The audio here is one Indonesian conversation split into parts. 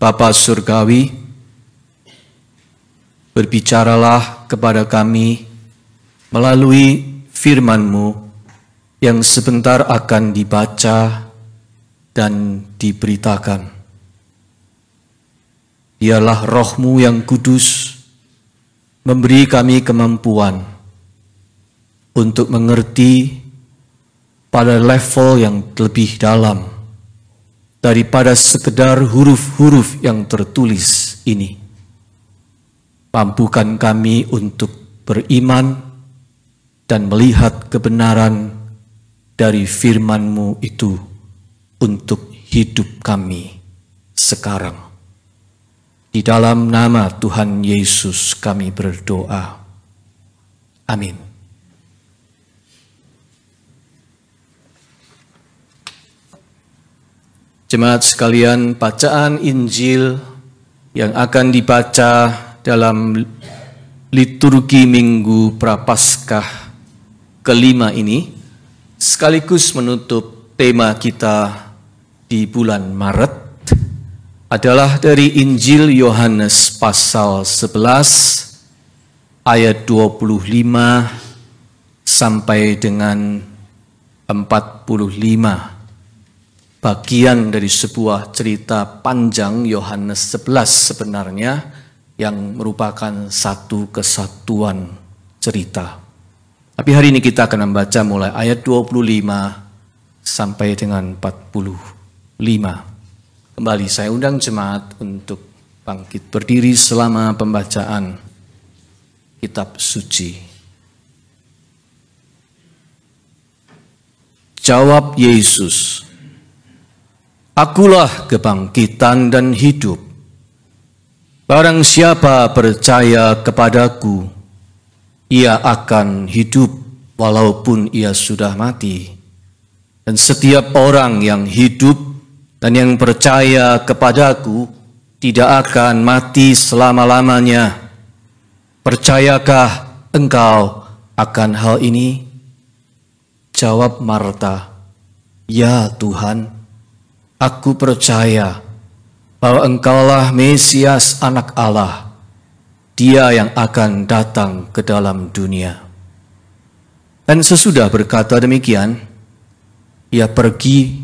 Bapa Surgawi, berbicaralah kepada kami melalui firman-Mu yang sebentar akan dibaca dan diberitakan. Biarlah Roh-Mu yang kudus memberi kami kemampuan untuk mengerti pada level yang lebih dalam daripada sekedar huruf-huruf yang tertulis ini. Mampukan kami untuk beriman dan melihat kebenaran dari firman-Mu itu untuk hidup kami sekarang. Di dalam nama Tuhan Yesus kami berdoa. Amin. Jemaat sekalian, bacaan Injil yang akan dibaca dalam liturgi Minggu Prapaskah kelima ini sekaligus menutup tema kita di bulan Maret adalah dari Injil Yohanes pasal 11 ayat 25 sampai dengan 45. Bagian dari sebuah cerita panjang Yohanes 11 sebenarnya yang merupakan satu kesatuan cerita. Tapi hari ini kita akan membaca mulai ayat 25 sampai dengan 45. Kembali saya undang jemaat untuk bangkit berdiri selama pembacaan kitab suci. Jawab Yesus, "Akulah kebangkitan dan hidup. Barang siapa percaya kepadaku, ia akan hidup walaupun ia sudah mati. Dan setiap orang yang hidup dan yang percaya kepadaku tidak akan mati selama-lamanya. Percayakah engkau akan hal ini?" Jawab Marta, "Ya Tuhan, aku percaya bahwa Engkaulah Mesias Anak Allah, Dia yang akan datang ke dalam dunia." Dan sesudah berkata demikian, ia pergi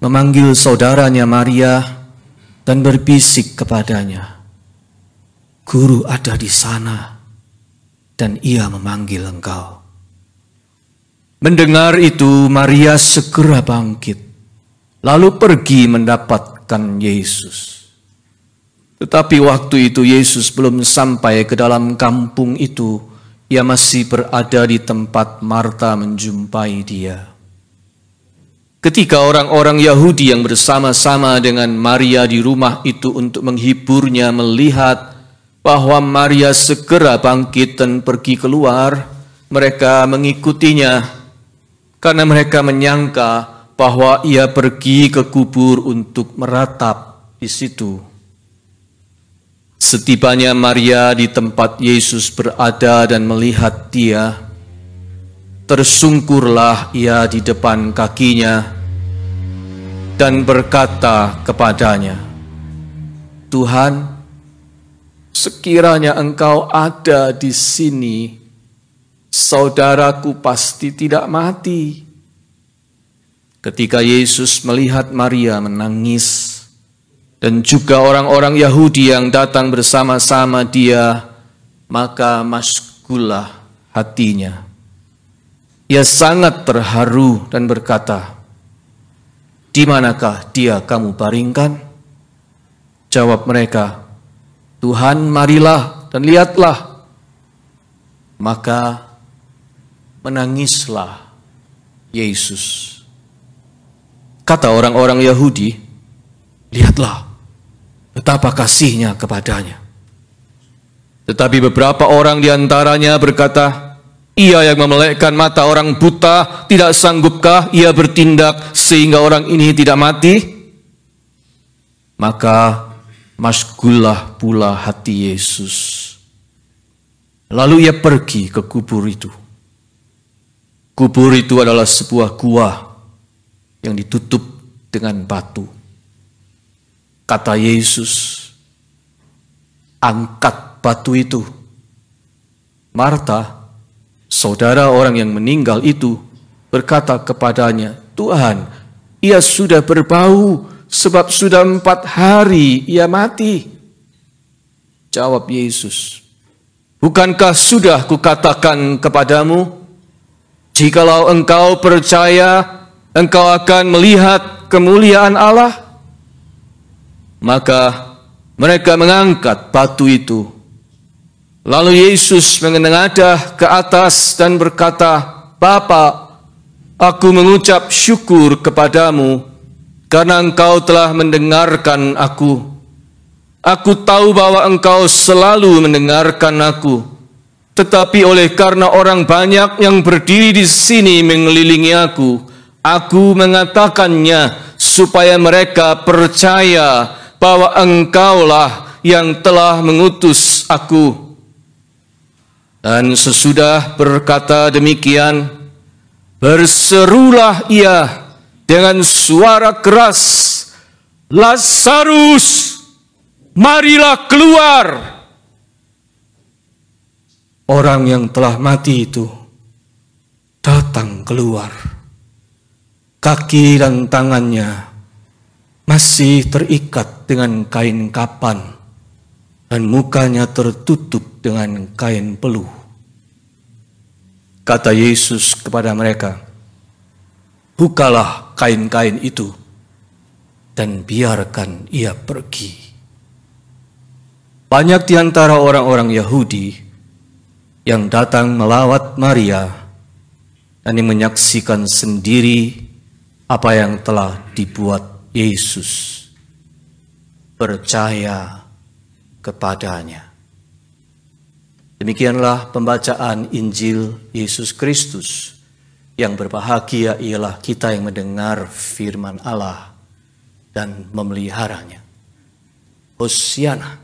memanggil saudaranya Maria dan berbisik kepadanya, "Guru ada di sana dan ia memanggil engkau." Mendengar itu, Maria segera bangkit, lalu pergi mendapatkan Yesus. Tetapi waktu itu Yesus belum sampai ke dalam kampung itu, ia masih berada di tempat Marta menjumpai dia. Ketika orang-orang Yahudi yang bersama-sama dengan Maria di rumah itu untuk menghiburnya melihat bahwa Maria segera bangkit dan pergi keluar, mereka mengikutinya karena mereka menyangka bahwa ia pergi ke kubur untuk meratap di situ. Setibanya Maria di tempat Yesus berada dan melihat dia, tersungkurlah ia di depan kakinya dan berkata kepadanya, "Tuhan, sekiranya engkau ada di sini, saudaraku pasti tidak mati." Ketika Yesus melihat Maria menangis, dan juga orang-orang Yahudi yang datang bersama-sama dia, maka masyghullah hatinya. Ia sangat terharu dan berkata, "Di manakah dia kamu baringkan?" Jawab mereka, "Tuhan, marilah dan lihatlah." Maka menangislah Yesus. Kata orang-orang Yahudi, "Lihatlah betapa kasihnya kepadanya." Tetapi beberapa orang di antaranya berkata, "Ia yang memelekkan mata orang buta, tidak sanggupkah ia bertindak sehingga orang ini tidak mati?" Maka masyghullah pula hati Yesus. Lalu ia pergi ke kubur itu. Kubur itu adalah sebuah gua yang ditutup dengan batu. Kata Yesus, angkat batu itu. Marta, saudara orang yang meninggal itu, berkata kepadanya, Tuhan, ia sudah berbau, sebab sudah 4 hari ia mati. Jawab Yesus, bukankah sudah kukatakan kepadamu, jikalau engkau percaya, engkau akan melihat kemuliaan Allah? Maka mereka mengangkat batu itu. Lalu Yesus menengadah ke atas dan berkata, Bapa, aku mengucap syukur kepadamu karena engkau telah mendengarkan aku. Aku tahu bahwa engkau selalu mendengarkan aku. Tetapi oleh karena orang banyak yang berdiri di sini mengelilingi aku mengatakannya supaya mereka percaya bahwa engkaulah yang telah mengutus aku. Dan sesudah berkata demikian, berserulah ia dengan suara keras, Lazarus, marilah keluar. Orang yang telah mati itu datang keluar. Kaki dan tangannya masih terikat dengan kain kapan dan mukanya tertutup dengan kain peluh. Kata Yesus kepada mereka, bukalah kain-kain itu dan biarkan ia pergi. Banyak di antara orang-orang Yahudi yang datang melawat Maria dan yang menyaksikan sendiri apa yang telah dibuat Yesus, percaya kepadanya. Demikianlah pembacaan Injil Yesus Kristus. Yang berbahagia ialah kita yang mendengar firman Allah dan memeliharanya. Hosiana.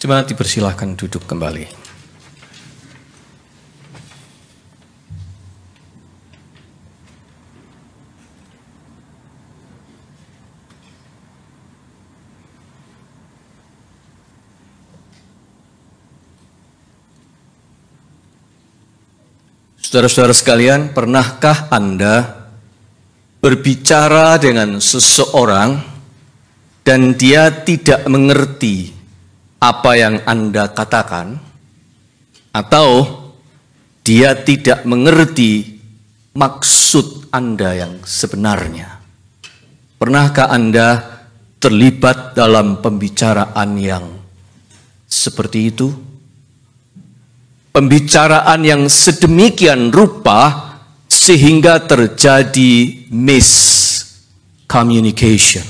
Jemaat dipersilahkan duduk kembali. Saudara-saudara sekalian, pernahkah Anda berbicara dengan seseorang dan dia tidak mengerti apa yang Anda katakan, atau dia tidak mengerti maksud Anda yang sebenarnya? Pernahkah Anda terlibat dalam pembicaraan yang seperti itu? Pembicaraan yang sedemikian rupa sehingga terjadi miscommunication.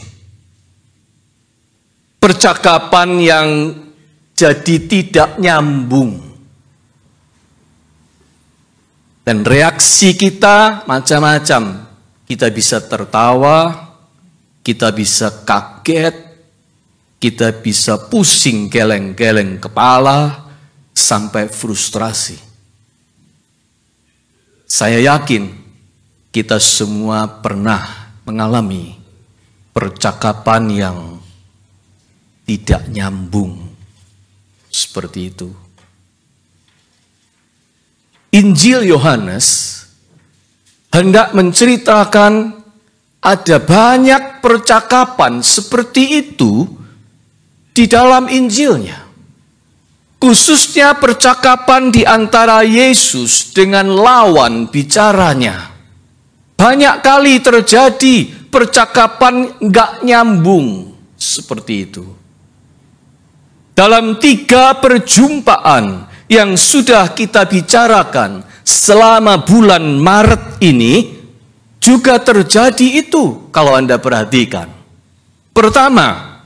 Percakapan yang jadi tidak nyambung. Dan reaksi kita macam-macam. Kita bisa tertawa, kita bisa kaget, kita bisa pusing geleng-geleng kepala, sampai frustrasi. Saya yakin kita semua pernah mengalami percakapan yang tidak nyambung seperti itu. Injil Yohanes hendak menceritakan ada banyak percakapan seperti itu di dalam Injilnya. Khususnya percakapan di antara Yesus dengan lawan bicaranya. Banyak kali terjadi percakapan nggak nyambung seperti itu. Dalam 3 perjumpaan yang sudah kita bicarakan selama bulan Maret ini, juga terjadi itu kalau Anda perhatikan. Pertama,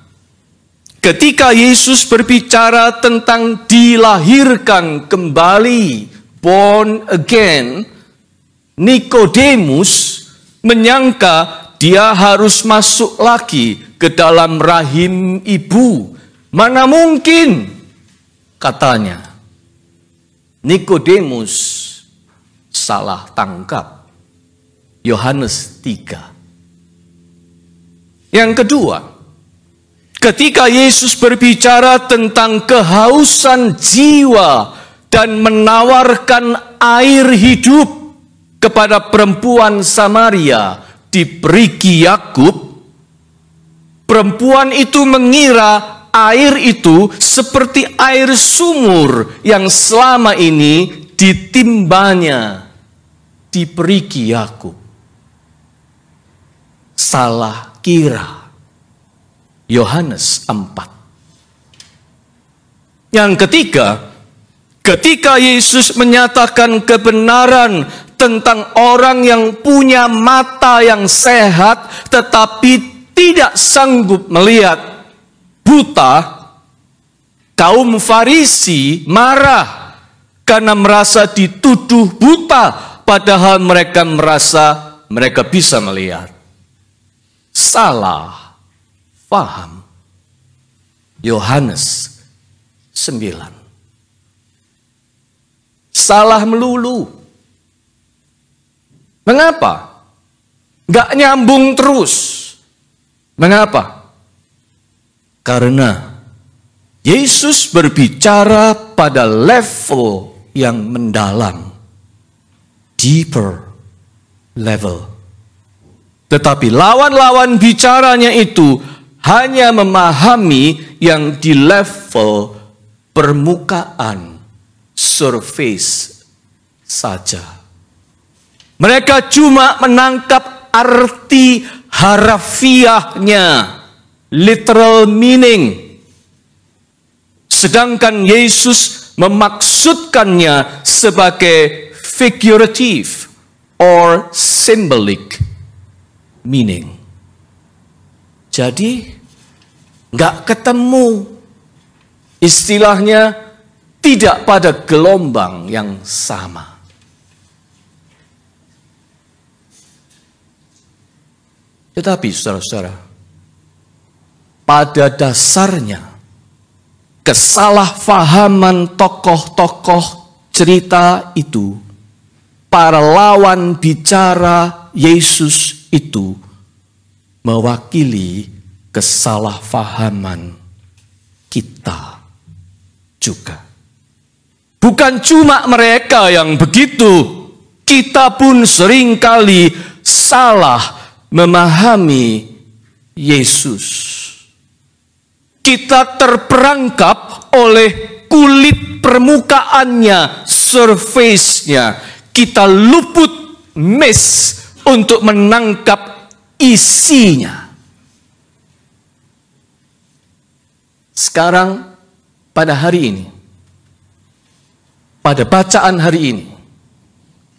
ketika Yesus berbicara tentang dilahirkan kembali, born again, Nikodemus menyangka dia harus masuk lagi ke dalam rahim ibu. Mana mungkin, katanya. Nikodemus salah tangkap. Yohanes 3. Yang kedua, ketika Yesus berbicara tentang kehausan jiwa dan menawarkan air hidup kepada perempuan Samaria di Perigi Yakub, perempuan itu mengira air itu seperti air sumur yang selama ini ditimbanya di Perigi Yakub. Salah kira. Yohanes 4. Yang ketiga, ketika Yesus menyatakan kebenaran tentang orang yang punya mata yang sehat tetapi tidak sanggup melihat, buta, kaum Farisi marah karena merasa dituduh buta padahal mereka merasa mereka bisa melihat. Salah paham. Yohanes 9. Salah melulu. Mengapa? Nggak nyambung terus. Mengapa? Karena Yesus berbicara pada level yang mendalam. Deeper level. Tetapi lawan-lawan bicaranya itu hanya memahami yang di level permukaan, surface saja. Mereka cuma menangkap arti harafiahnya, literal meaning. Sedangkan Yesus memaksudkannya sebagai figurative or symbolic meaning. Jadi nggak ketemu, istilahnya tidak pada gelombang yang sama. Tetapi saudara-saudara, pada dasarnya kesalahpahaman tokoh-tokoh cerita itu, para lawan bicara Yesus itu mewakili kesalahpahaman kita juga. Bukan cuma mereka yang begitu, kita pun seringkali salah memahami Yesus. Kita terperangkap oleh kulit permukaannya, surface-nya. Kita luput, miss untuk menangkap isinya. Sekarang, pada hari ini, pada bacaan hari ini,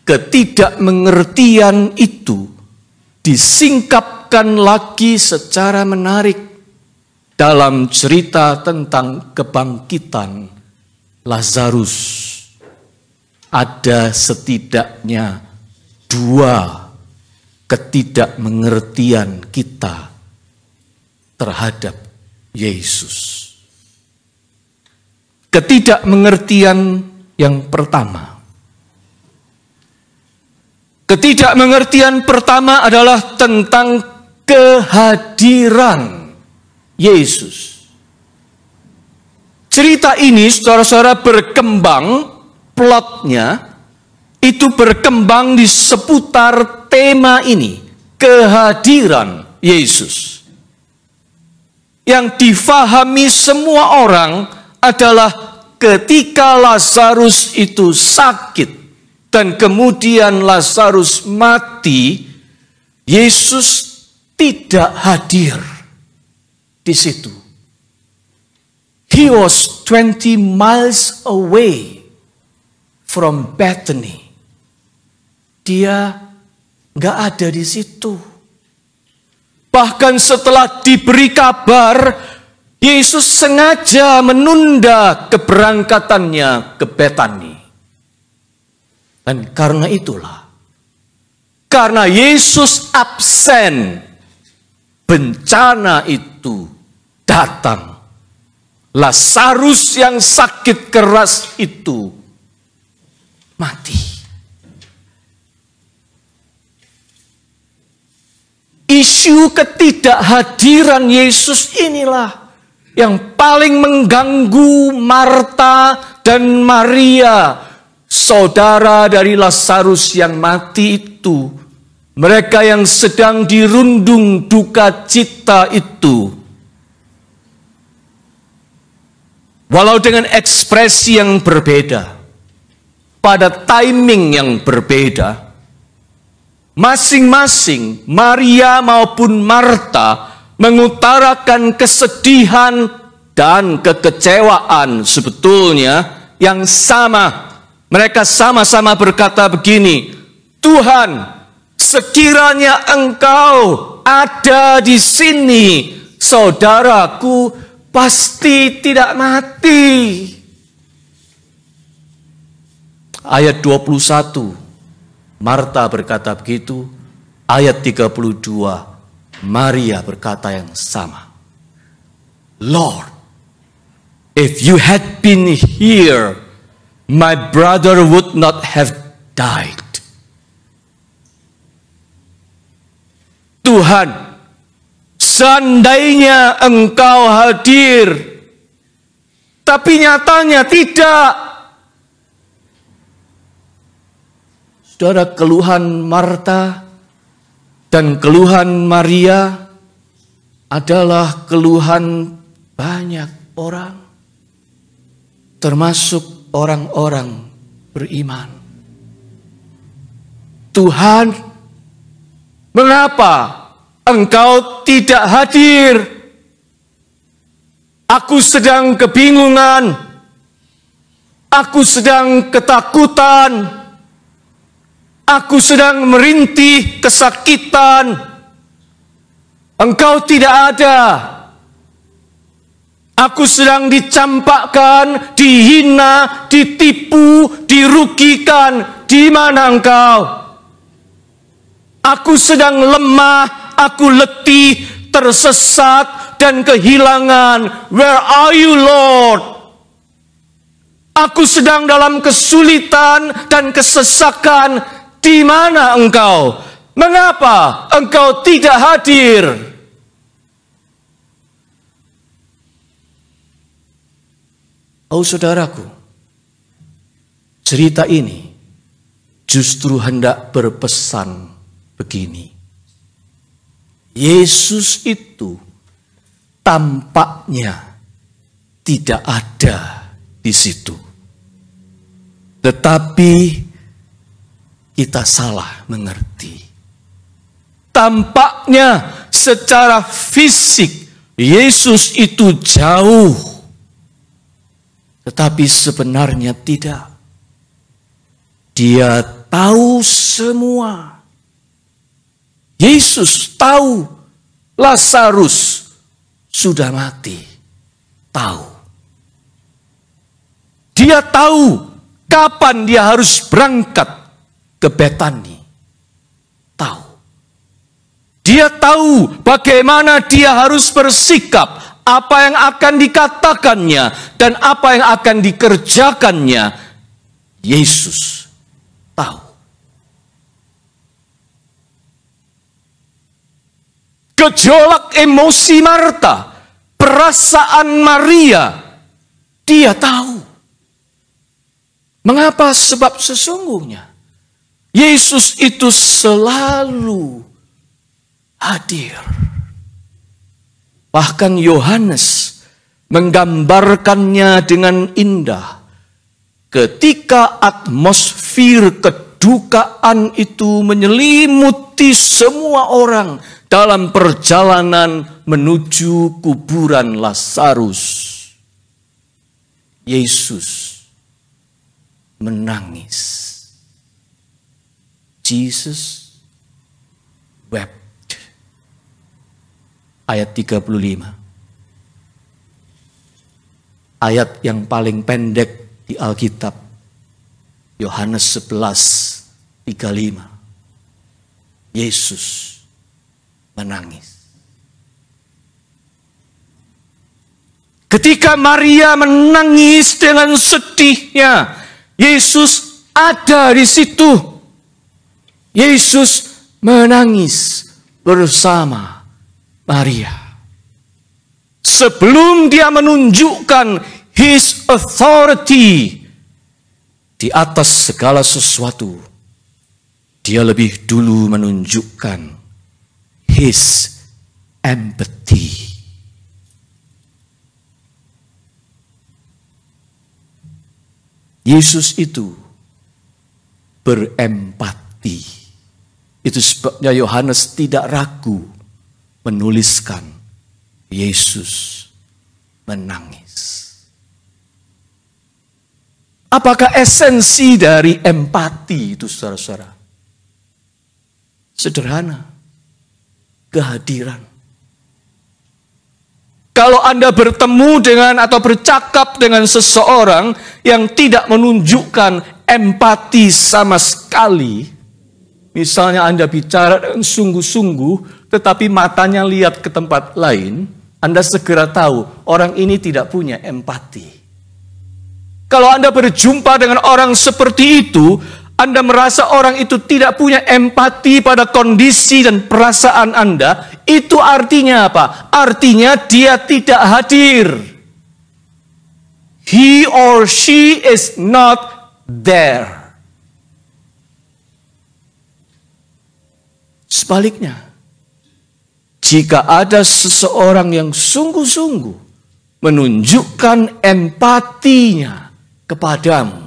ketidakmengertian itu disingkapkan lagi secara menarik dalam cerita tentang kebangkitan Lazarus. Ada setidaknya 2 ketidakmengertian kita terhadap Yesus. Ketidakmengertian yang pertama. Ketidakmengertian pertama adalah tentang kehadiran Yesus. Cerita ini, saudara-saudara, berkembang, plotnya itu berkembang di seputar tema ini, kehadiran Yesus. Yang difahami semua orang adalah ketika Lazarus itu sakit dan kemudian Lazarus mati, Yesus tidak hadir di situ. He was 20 miles away from Bethany. Dia nggak ada di situ. Bahkan setelah diberi kabar, Yesus sengaja menunda keberangkatannya ke Bethany. Dan karena itulah, karena Yesus absen bencana itu datang. Lazarus yang sakit keras itu mati. Isu ketidakhadiran Yesus inilah yang paling mengganggu Marta dan Maria, saudara dari Lazarus yang mati itu. Mereka yang sedang dirundung duka cita itu. Walau dengan ekspresi yang berbeda, pada timing yang berbeda, masing-masing Maria maupun Marta mengutarakan kesedihan dan kekecewaan sebetulnya yang sama. Mereka sama-sama berkata begini, Tuhan, sekiranya Engkau ada di sini, saudaraku pasti tidak mati. Ayat 21, Marta berkata begitu. Ayat 32, Maria berkata yang sama. Lord, if you had been here, my brother would not have died. Tuhan, seandainya Engkau hadir, tapi nyatanya tidak. Saudara, keluhan Marta dan keluhan Maria adalah keluhan banyak orang, termasuk orang-orang beriman. Tuhan, mengapa Engkau tidak hadir? Aku sedang kebingungan. Aku sedang ketakutan. Aku sedang merintih kesakitan. Engkau tidak ada. Aku sedang dicampakkan, dihina, ditipu, dirugikan. Di mana Engkau? Aku sedang lemah, aku letih, tersesat, dan kehilangan. Where are you, Lord? Aku sedang dalam kesulitan dan kesesakan. Di mana Engkau? Mengapa Engkau tidak hadir? Oh saudaraku, cerita ini justru hendak berpesan begini. Yesus itu tampaknya tidak ada di situ. Tetapi kita salah mengerti. Tampaknya secara fisik Yesus itu jauh. Tetapi sebenarnya tidak. Dia tahu semua. Yesus tahu Lazarus sudah mati. Tahu. Dia tahu kapan dia harus berangkat ke Betani. Tahu. Dia tahu bagaimana dia harus bersikap, apa yang akan dikatakannya, dan apa yang akan dikerjakannya. Yesus tahu. Gejolak emosi Marta, perasaan Maria, dia tahu. Mengapa? Sebab sesungguhnya Yesus itu selalu hadir. Bahkan Yohanes menggambarkannya dengan indah. Ketika atmosfer kedukaan itu menyelimuti semua orang dalam perjalanan menuju kuburan Lazarus, Yesus menangis. Jesus wept. Ayat 35. Ayat yang paling pendek di Alkitab. Yohanes 11:35. Yesus menangis. Ketika Maria menangis dengan sedihnya, Yesus ada di situ. Yesus menangis bersama Maria. Sebelum dia menunjukkan His authority di atas segala sesuatu, dia lebih dulu menunjukkan His empathy. Yesus itu berempati. Itu sebabnya Yohanes tidak ragu menuliskan Yesus menangis. Apakah esensi dari empati itu, saudara-saudara? Sederhana, kehadiran. Kalau Anda bertemu dengan atau bercakap dengan seseorang yang tidak menunjukkan empati sama sekali, misalnya Anda bicara dengan sungguh-sungguh, tetapi matanya lihat ke tempat lain, Anda segera tahu orang ini tidak punya empati. Kalau Anda berjumpa dengan orang seperti itu, Anda merasa orang itu tidak punya empati pada kondisi dan perasaan Anda, itu artinya apa? Artinya dia tidak hadir. He or she is not there. Sebaliknya, jika ada seseorang yang sungguh-sungguh menunjukkan empatinya kepadamu,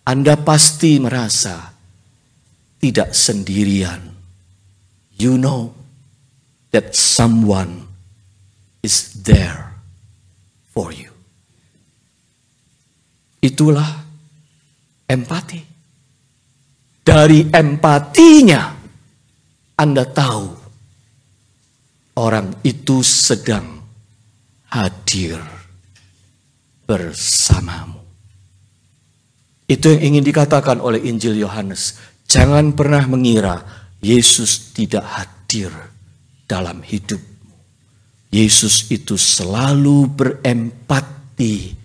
Anda pasti merasa tidak sendirian. You know that someone is there for you. Itulah empati. Dari empatinya, Anda tahu orang itu sedang hadir bersamamu. Itu yang ingin dikatakan oleh Injil Yohanes. Jangan pernah mengira Yesus tidak hadir dalam hidupmu. Yesus itu selalu berempati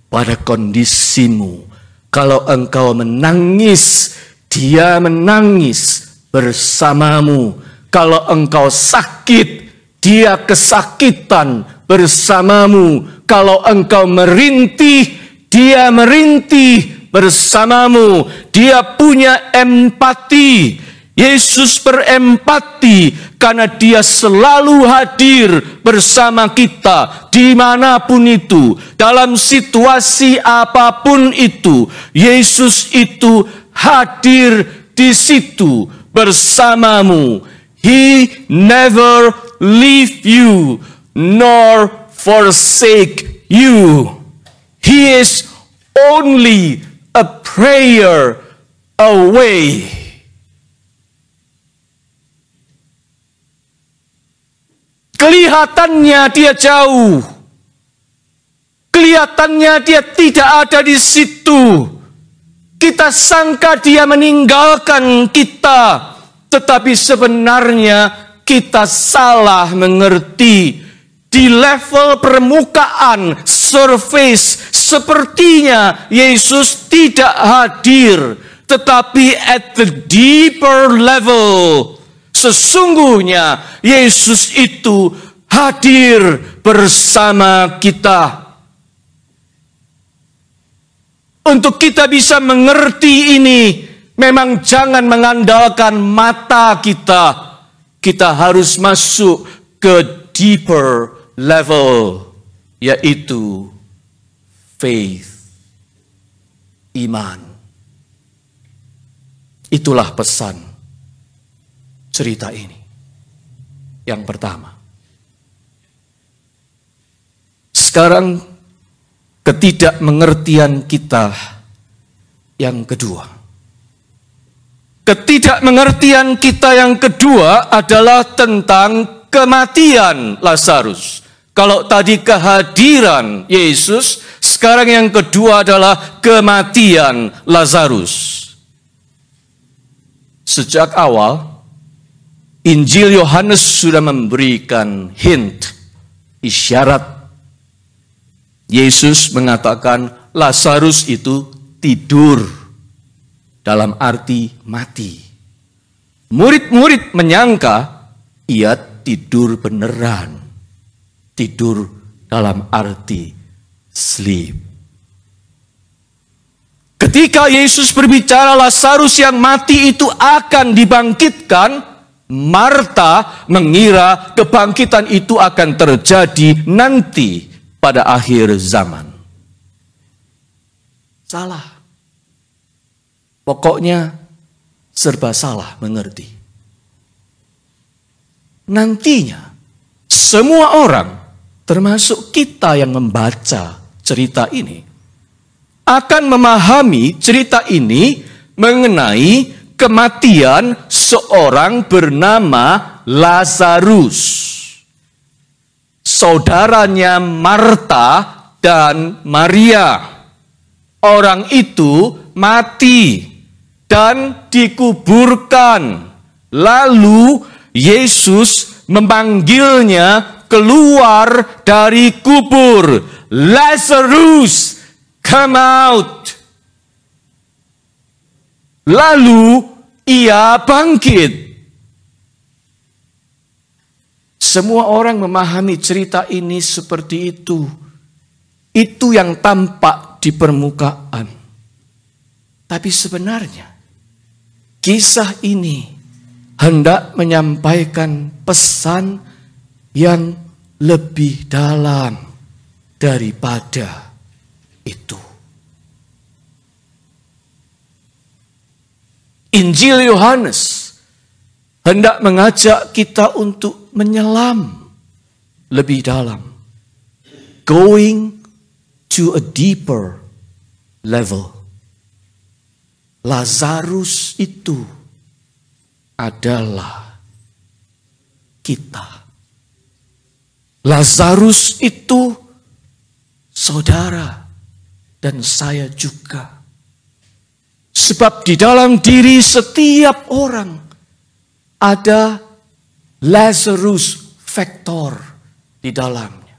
pada kondisimu. Kalau engkau menangis, dia menangis bersamamu. Kalau engkau sakit, dia kesakitan bersamamu. Kalau engkau merintih, dia merintih bersamamu. Dia punya empati. Yesus berempati karena dia selalu hadir bersama kita dimanapun itu. Dalam situasi apapun itu, Yesus itu hadir di situ bersamamu. He never leave you nor forsake you. He is only a prayer away. Kelihatannya dia jauh. Kelihatannya dia tidak ada di situ. Kita sangka dia meninggalkan kita. Tetapi sebenarnya kita salah mengerti. Di level permukaan, surface, sepertinya Yesus tidak hadir. Tetapi at the deeper level, sesungguhnya Yesus itu hadir bersama kita. Untuk kita bisa mengerti ini, memang jangan mengandalkan mata kita. Kita harus masuk ke deeper level, yaitu faith, iman. Itulah pesan cerita ini. Yang pertama. Sekarang ketidakmengertian kita yang kedua. Ketidakmengertian kita yang kedua adalah tentang kematian Lazarus. Kalau tadi kehadiran Yesus, sekarang yang kedua adalah kematian Lazarus. Sejak awal, Injil Yohanes sudah memberikan hint, isyarat Yesus mengatakan Lazarus itu tidur, dalam arti mati. Murid-murid menyangka ia tidur beneran, tidur dalam arti sleep. Ketika Yesus berbicara Lazarus yang mati itu akan dibangkitkan, Marta mengira kebangkitan itu akan terjadi nanti pada akhir zaman. Salah. Pokoknya serba salah mengerti. Nantinya semua orang, termasuk kita yang membaca cerita ini, akan memahami cerita ini mengenai kematian seorang bernama Lazarus, saudaranya Marta dan Maria. Orang itu mati dan dikuburkan. Lalu Yesus memanggilnya keluar dari kubur. Lazarus, come out. Lalu ia bangkit. Semua orang memahami cerita ini seperti itu. Itu yang tampak di permukaan. Tapi sebenarnya kisah ini hendak menyampaikan pesan yang lebih dalam daripada itu. Injil Yohanes hendak mengajak kita untuk menyelam lebih dalam. Going to a deeper level. Lazarus itu adalah kita. Lazarus itu saudara dan saya juga. Sebab di dalam diri setiap orang ada Lazarus factor di dalamnya.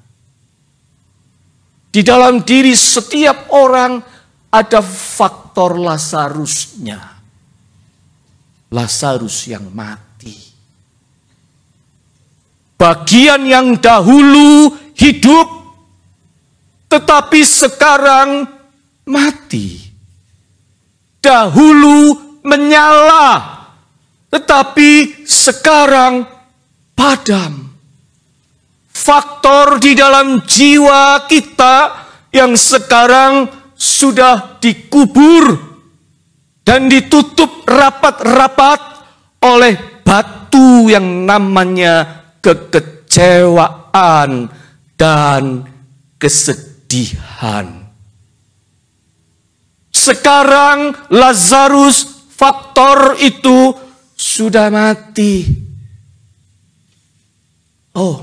Di dalam diri setiap orang ada faktor Lazarusnya. Lazarus yang mati. Bagian yang dahulu hidup, tetapi sekarang mati. Dahulu menyala, tetapi sekarang padam. Faktor di dalam jiwa kita yang sekarang sudah dikubur dan ditutup rapat-rapat oleh batu yang namanya kekecewaan dan kesedihan. Sekarang Lazarus faktor itu sudah mati. Oh,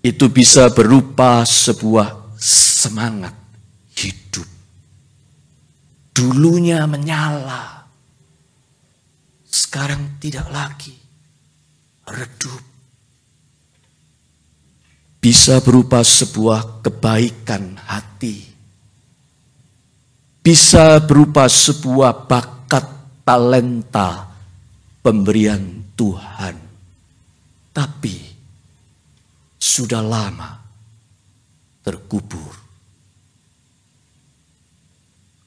itu bisa berupa sebuah semangat hidup. Dulunya menyala, sekarang tidak lagi, redup. Bisa berupa sebuah kebaikan hati. Bisa berupa sebuah bakat talenta pemberian Tuhan. Tapi sudah lama terkubur.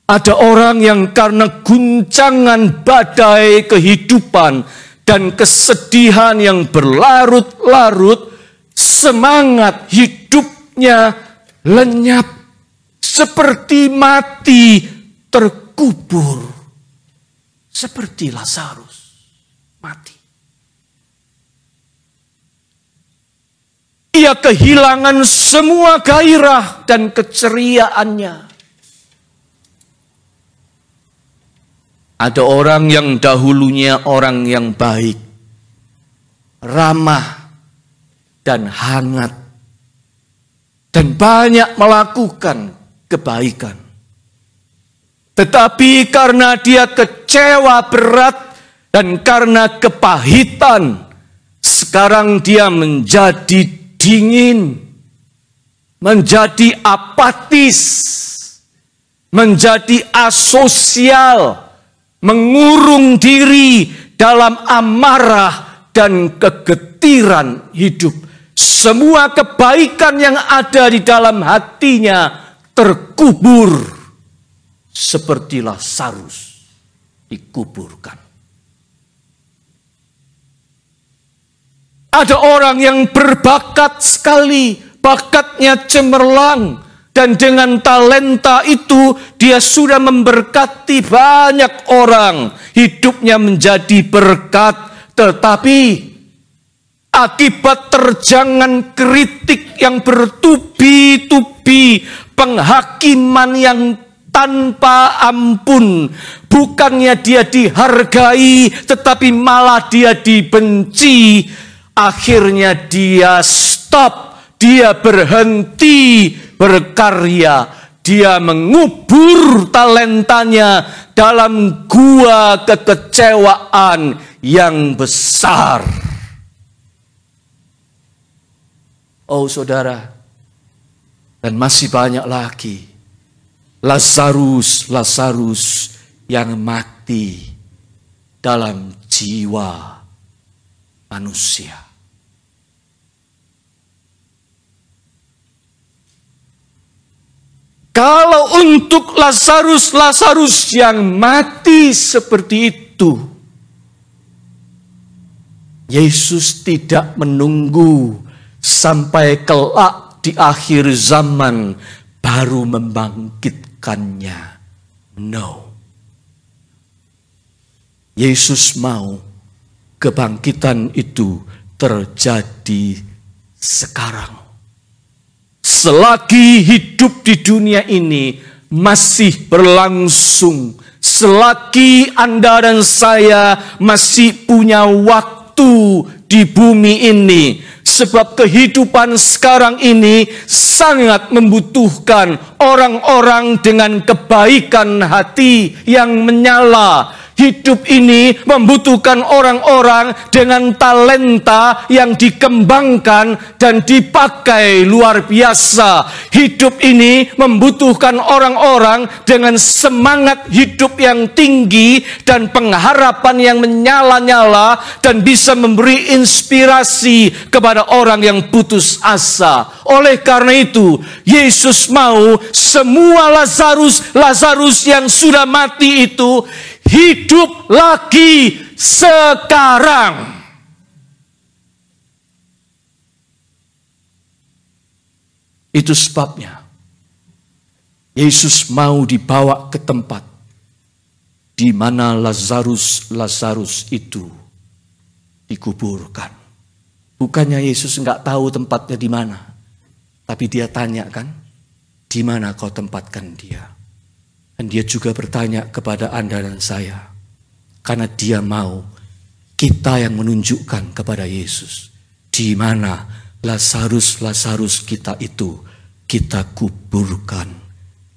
Ada orang yang karena guncangan badai kehidupan dan kesedihan yang berlarut-larut, semangat hidupnya lenyap. Seperti mati terkubur. Seperti Lazarus mati. Ia kehilangan semua gairah dan keceriaannya. Ada orang yang dahulunya orang yang baik, ramah, dan hangat. Dan banyak melakukan kebaikan. Tetapi karena dia kecewa berat dan karena kepahitan, sekarang dia menjadi dingin, menjadi apatis, menjadi asosial, mengurung diri dalam amarah dan kegetiran hidup. Semua kebaikan yang ada di dalam hatinya terkubur seperti Lazarus dikuburkan. Ada orang yang berbakat sekali, bakatnya cemerlang, dan dengan talenta itu dia sudah memberkati banyak orang. Hidupnya menjadi berkat, tetapi akibat terjangan kritik yang bertubi-tubi, penghakiman yang tanpa ampun, bukannya dia dihargai, tetapi malah dia dibenci. Akhirnya dia stop, dia berhenti berkarya, dia mengubur talentanya dalam gua kekecewaan yang besar. Oh saudara, dan masih banyak lagi Lazarus yang mati dalam jiwa manusia. Kalau untuk Lazarus yang mati seperti itu, Yesus tidak menunggu sampai kelak di akhir zaman baru membangkitkannya. No. Yesus mau kebangkitan itu terjadi sekarang. Selagi hidup di dunia ini masih berlangsung, selagi Anda dan saya masih punya waktu di bumi ini, sebab kehidupan sekarang ini sangat membutuhkan orang-orang dengan kebaikan hati yang menyala. Hidup ini membutuhkan orang-orang dengan talenta yang dikembangkan dan dipakai luar biasa. Hidup ini membutuhkan orang-orang dengan semangat hidup yang tinggi dan pengharapan yang menyala-nyala dan bisa memberi inspirasi kepada orang yang putus asa. Oleh karena itu, Yesus mau semua Lazarus yang sudah mati itu hidup lagi sekarang. Itu sebabnya Yesus mau dibawa ke tempat di mana Lazarus itu dikuburkan. Bukannya Yesus enggak tahu tempatnya di mana, tapi dia tanya kan, di mana kau tempatkan dia? Dan dia juga bertanya kepada Anda dan saya. Karena dia mau kita yang menunjukkan kepada Yesus. Di mana Lazarus kita itu kita kuburkan.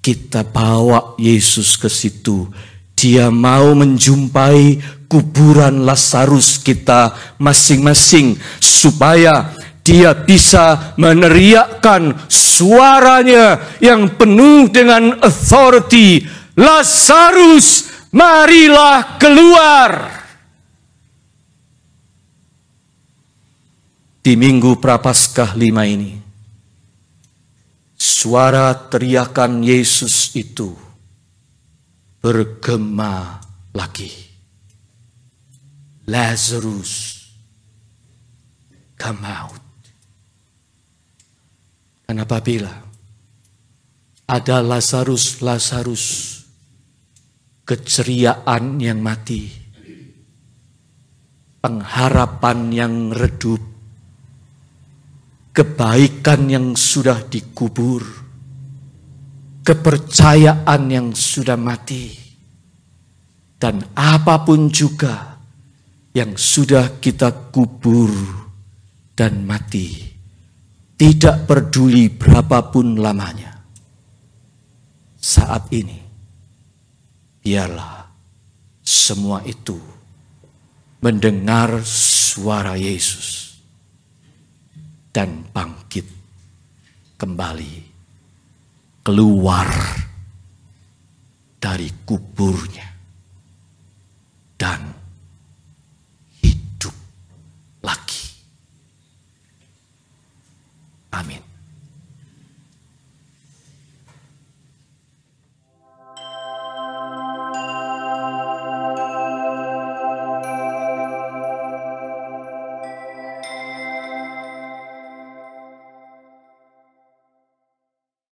Kita bawa Yesus ke situ. Dia mau menjumpai kuburan Lazarus kita masing-masing. Supaya dia bisa meneriakkan suaranya yang penuh dengan authority. Lazarus, marilah keluar. Di Minggu Prapaskah 5 ini, suara teriakan Yesus itu bergema lagi. Lazarus, come out. Dan apabila ada Lazarus, keceriaan yang mati, pengharapan yang redup, kebaikan yang sudah dikubur, kepercayaan yang sudah mati, dan apapun juga yang sudah kita kubur dan mati, tidak peduli berapapun lamanya. Saat ini, biarlah semua itu mendengar suara Yesus dan bangkit kembali keluar dari kuburnya dan